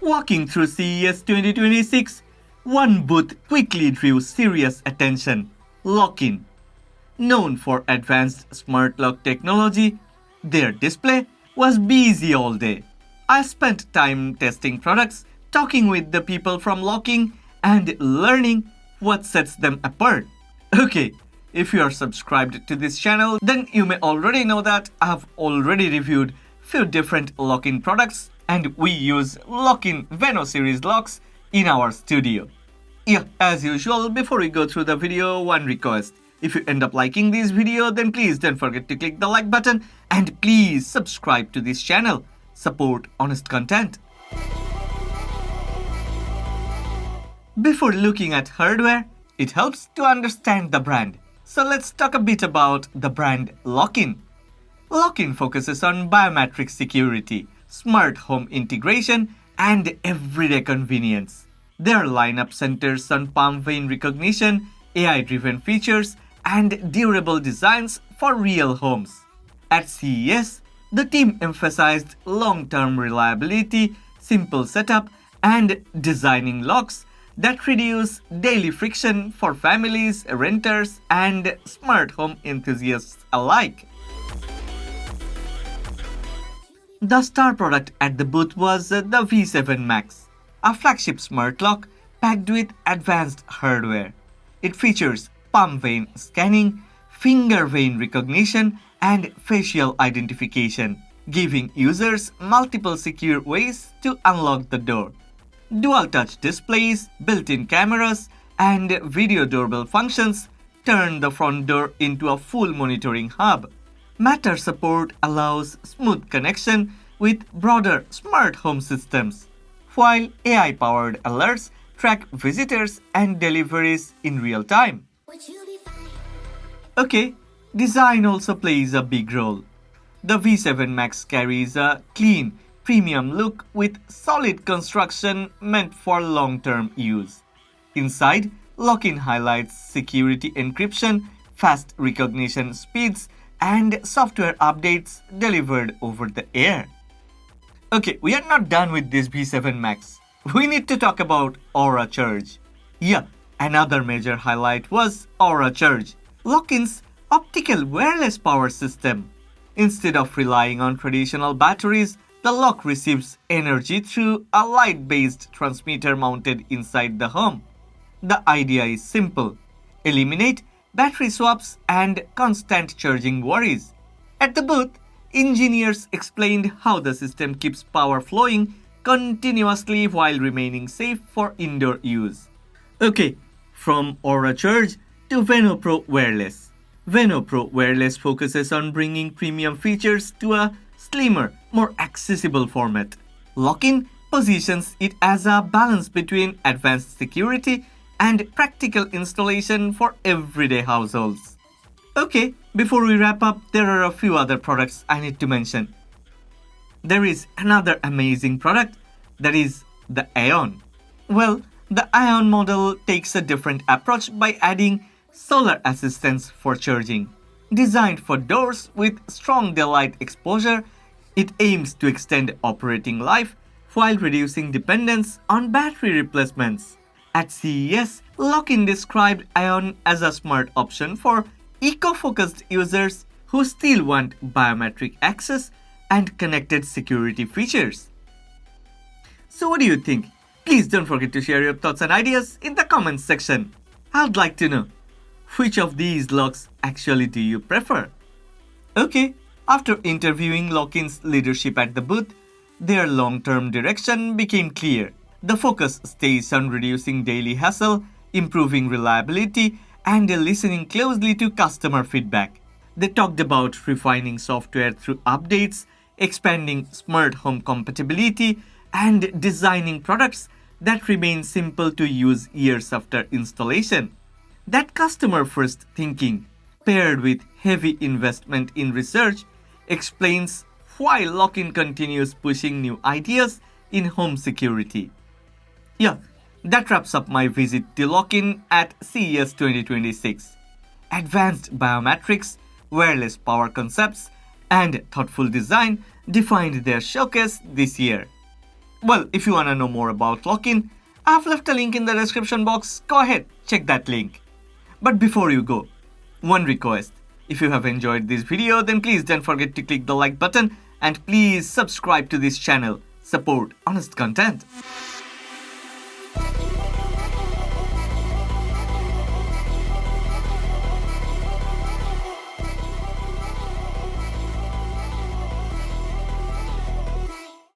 Walking through CES 2026, one booth quickly drew serious attention: Lockin. Known for advanced smart lock technology, their display was busy all day. I spent time testing products, talking with the people from Lockin, and learning what sets them apart. Okay, if you are subscribed to this channel, then you may already know that I have already reviewed few different Lockin products, and we use Lockin Veno series locks in our studio. Yeah, as usual, before we go through the video, one request. If you end up liking this video, then please don't forget to click the like button and please subscribe to this channel. Support honest content. Before looking at hardware, it helps to understand the brand. So let's talk a bit about the brand Lockin. Lockin focuses on biometric security, smart home integration, and everyday convenience. Their lineup centers on palm vein recognition, AI-driven features, and durable designs for real homes. At CES, the team emphasized long-term reliability, simple setup, and designing locks that reduce daily friction for families, renters, and smart home enthusiasts alike. The star product at the booth was the V7 Max, a flagship smart lock packed with advanced hardware. It features palm vein scanning, finger vein recognition, and facial identification, giving users multiple secure ways to unlock the door. Dual touch displays, built-in cameras, and video doorbell functions turn the front door into a full monitoring hub. Matter support allows smooth connection with broader smart home systems, while AI-powered alerts track visitors and deliveries in real time. Okay, design also plays a big role. The V7 Max carries a clean, premium look with solid construction meant for long-term use. Inside, Lockin highlights security encryption, fast recognition speeds, and software updates delivered over the air. Okay, we are not done with this V7 Max. We need to talk about Aura Charge. Yeah, another major highlight was Aura Charge, Lockin's optical wireless power system. Instead of relying on traditional batteries, the lock receives energy through a light-based transmitter mounted inside the home. The idea is simple: eliminate battery swaps and constant charging worries. At the booth, engineers explained how the system keeps power flowing continuously while remaining safe for indoor use. Okay, from Aura Charge to Veno Pro Wireless. Veno Pro Wireless focuses on bringing premium features to a slimmer, more accessible format. Lockin positions it as a balance between advanced security and practical installation for everyday households. Okay, before we wrap up, there are a few other products I need to mention. There is another amazing product, that is the Aeon. Well, the Aeon model takes a different approach by adding solar assistance for charging. Designed for doors with strong daylight exposure, it aims to extend operating life while reducing dependence on battery replacements. At CES, Lockin described Aeon as a smart option for eco-focused users who still want biometric access and connected security features. So what do you think? Please don't forget to share your thoughts and ideas in the comments section. I'd like to know, which of these locks actually do you prefer? Okay, after interviewing Lockin's leadership at the booth, their long-term direction became clear. The focus stays on reducing daily hassle, improving reliability, and listening closely to customer feedback. They talked about refining software through updates, expanding smart home compatibility, and designing products that remain simple to use years after installation. That customer-first thinking, paired with heavy investment in research, explains why Lockin continues pushing new ideas in home security. Yeah, that wraps up my visit to Lockin at CES 2026. Advanced biometrics, wireless power concepts, and thoughtful design defined their showcase this year. Well, if you wanna know more about Lockin, I've left a link in the description box. Go ahead, check that link. But before you go, one request. If you have enjoyed this video, then please don't forget to click the like button and please subscribe to this channel. Support honest content.